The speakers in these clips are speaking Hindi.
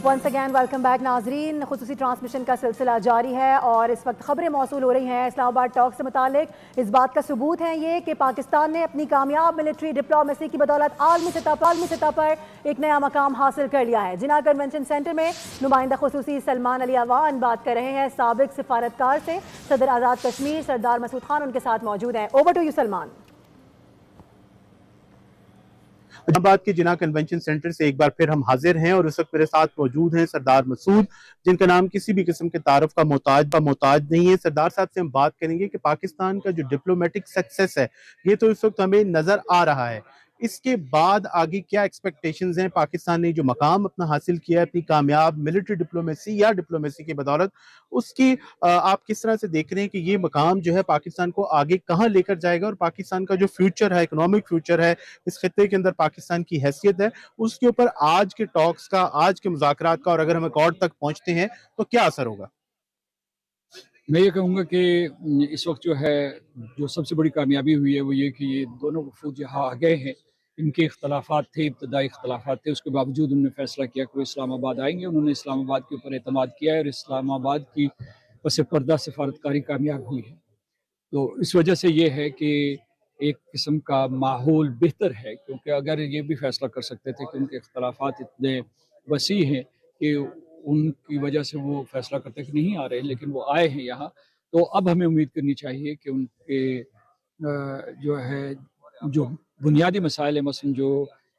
वंस अगैन वेलकम बैक नाजरीन। खुसूसी ट्रांसमिशन का सिलसिला जारी है और इस वक्त खबरें मौसूल हो रही हैं इस्लामाबाद टॉक से मुतालिक। इस बात का सबूत है ये कि पाकिस्तान ने अपनी कामयाब मिलिट्री डिप्लोमेसी की बदौलत आलमी सतह पर एक नया मकाम हासिल कर लिया है। जिना कन्वेंशन सेंटर में नुमाइंदा खुसूसी सलमान अली अवान बात कर रहे हैं साबिक सिफारतकार से। सदर आज़ाद कश्मीर सरदार मसूद खान उनके साथ मौजूद हैं। Over to you Salman. Islamabad के जिना कन्वेंशन सेंटर से एक बार फिर हम हाजिर हैं और इस वक्त मेरे साथ मौजूद हैं सरदार मसूद, जिनका नाम किसी भी किस्म के तारुफ का मोहताज नहीं है। सरदार साहब से हम बात करेंगे कि पाकिस्तान का जो डिप्लोमेटिक सक्सेस है ये तो इस वक्त हमें नजर आ रहा है, इसके बाद आगे क्या एक्सपेक्टेशंस हैं? पाकिस्तान ने जो मकाम अपना हासिल किया है अपनी कामयाब मिलिट्री डिप्लोमेसी या डिप्लोमेसी की बदौलत, उसकी आप किस तरह से देख रहे हैं कि ये मकाम जो है पाकिस्तान को आगे कहाँ लेकर जाएगा और पाकिस्तान का जो फ्यूचर है, इकोनॉमिक फ्यूचर है, इस खित्ते के अंदर पाकिस्तान की हैसियत है, उसके ऊपर आज के टॉक्स का, आज के मुज़ाकरात का और अगर हम अकॉर्ड तक पहुंचते हैं तो क्या असर होगा? मैं ये कहूँगा कि इस वक्त जो है जो सबसे बड़ी कामयाबी हुई है वो ये कि ये दोनों वफूद यहाँ आ गए हैं। इनके इख्तलाफात थे, इब्तदाई इख्तलाफात थे, उसके बावजूद उन्होंने फैसला किया कि वो इस्लामाबाद आएंगे। उन्होंने इस्लामाबाद के ऊपर एतमाद किया है और इस्लामाबाद की पस पर्दा सफारतकारी कामयाब हुई है। तो इस वजह से ये है कि एक किस्म का माहौल बेहतर है, क्योंकि अगर ये भी फैसला कर सकते थे कि उनके इख्तलाफात इतने वसी हैं कि उनकी वजह से वो फैसला करते कि नहीं आ रहे, लेकिन वो आए हैं यहाँ। तो अब हमें उम्मीद करनी चाहिए कि उनके जो है जो बुनियादी मसाइल है, मसलन जो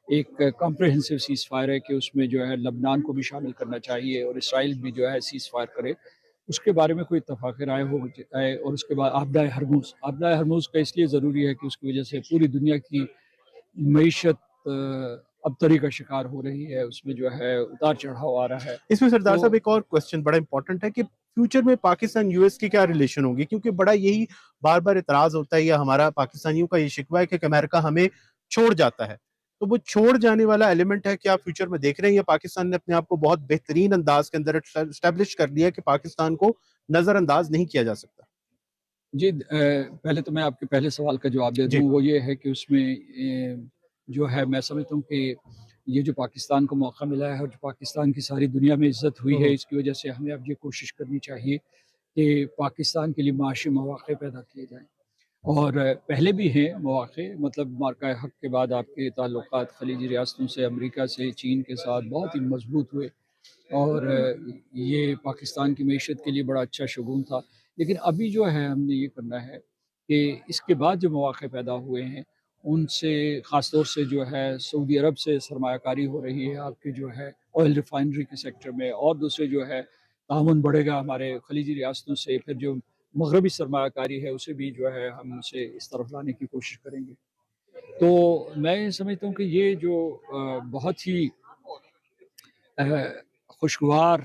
एक कॉम्प्रहेंसिव सीज़ फायर है कि उसमें जो है लबनान को भी शामिल करना चाहिए और इसराइल भी जो है सीज़ फायर करे, उसके बारे में कोई इत्तफाक राय हो जाए। और उसके बाद आपदा हरमुज़ का इसलिए ज़रूरी है कि उसकी वजह से पूरी दुनिया की मईशत अबतरी का शिकार हो रही है, उसमें जो है उतार चढ़ाव आ रहा है। इसमें सरदार तो साहब एक और क्वेश्चन बड़ा इंपॉर्टेंट है कि फ्यूचर में पाकिस्तान यूएस की क्या रिलेशन होगी, क्योंकि बड़ा यही बार बार इतराज होता है या हमारा पाकिस्तानियों का ये शिकवा है कि अमेरिका हमें छोड़ जाता है, तो वो छोड़ जाने वाला एलिमेंट है क्या फ्यूचर में देख रहे हैं, या पाकिस्तान ने अपने आप को बहुत बेहतरीन अंदाज के अंदर स्टैब्लिश कर लिया कि पाकिस्तान को नजरअंदाज नहीं किया जा सकता? जी, पहले तो मैं आपके पहले सवाल का जवाब दे जी। दूँ। वो ये है कि उसमें जो है मैं समझता हूँ कि ये जो पाकिस्तान को मौका मिला है और जो पाकिस्तान की सारी दुनिया में इज़्ज़त हुई है, इसकी वजह से हमें अब ये कोशिश करनी चाहिए कि पाकिस्तान के लिए माशी मौक़े पैदा किए जाएँ। और पहले भी हैं मौक़े, मतलब मार्का हक़ के बाद आपके ताल्लुकात ख़लीजी रियासतों से, अमेरिका से, चीन के साथ बहुत ही मज़बूत हुए और ये पाकिस्तान की मईशत के लिए बड़ा अच्छा शगुन था। लेकिन अभी जो है हमने ये करना है कि इसके बाद जो मौक़े पैदा हुए हैं उनसे, ख़ास तौर से जो है सऊदी अरब से सरमायाकारी हो रही है आपके जो है ऑयल रिफ़ाइनरी के सेक्टर में, और दूसरे जो है ताउन बढ़ेगा हमारे ख़लीजी रियासतों से। फिर जो मग़रबी सरमायाकारी है उसे भी जो है हम उसे इस तरफ लाने की कोशिश करेंगे। तो मैं समझता हूँ कि ये जो बहुत ही खुशगवार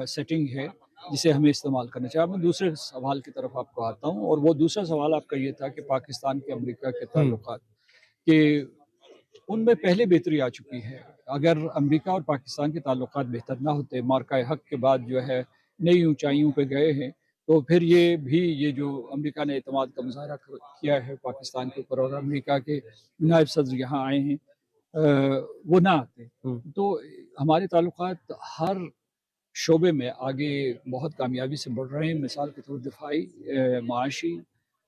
सेटिंग है जिसे हमें इस्तेमाल करना चाहिए। अब मैं दूसरे सवाल की तरफ आपको आता हूँ, और वो दूसरा सवाल आपका ये था कि पाकिस्तान के अमेरिका के ताल्लुकात कि उनमें पहले बेहतरी आ चुकी है। अगर अमेरिका और पाकिस्तान के ताल्लुकात बेहतर ना होते, मार्का हक़ के बाद जो है नई ऊंचाइयों पे गए हैं, तो फिर ये जो अमेरिका ने एतमाद का मुज़ाहरा किया है पाकिस्तान के ऊपर और अमेरिका के नायब सदर यहाँ आए हैं, वो ना आते तो हमारे ताल्लुकात हर शोबे में आगे बहुत कामयाबी से बढ़ रहे हैं। मिसाल के तौर दिफाई, माशी,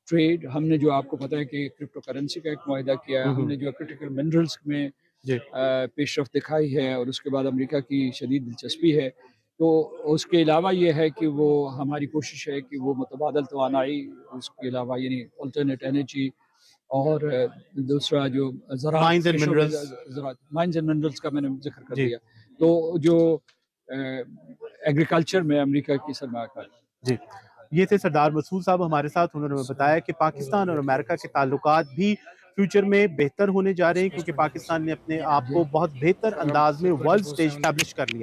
ट्रेड, हमने जो आपको पता है कि क्रिप्टो करेंसी का एक मुआहिदा किया है, हमने जो क्रिटिकल मिनरल्स में पेशरफ दिखाई है, और उसके बाद अमेरिका की शदीद दिलचस्पी है। तो उसके अलावा ये है कि वो हमारी कोशिश है कि वो मुतबादल तवानाई, उसके अलावा यानी अल्टरनेट एनर्जी, और दूसरा जो mines and minerals. Mines and minerals का मैंने जिक्र कर दिया। तो जो एग्रीकल्चर में अमेरिका की सरमायाकारी। जी, ये थे सरदार मसूद साहब हमारे साथ। उन्होंने बताया कि पाकिस्तान और अमेरिका के ताल्लुकात भी फ्यूचर में बेहतर होने जा रहे हैं, क्योंकि पाकिस्तान ने अपने आप को बहुत बेहतर अंदाज में वर्ल्ड स्टेज स्टैब्लिश कर लिया।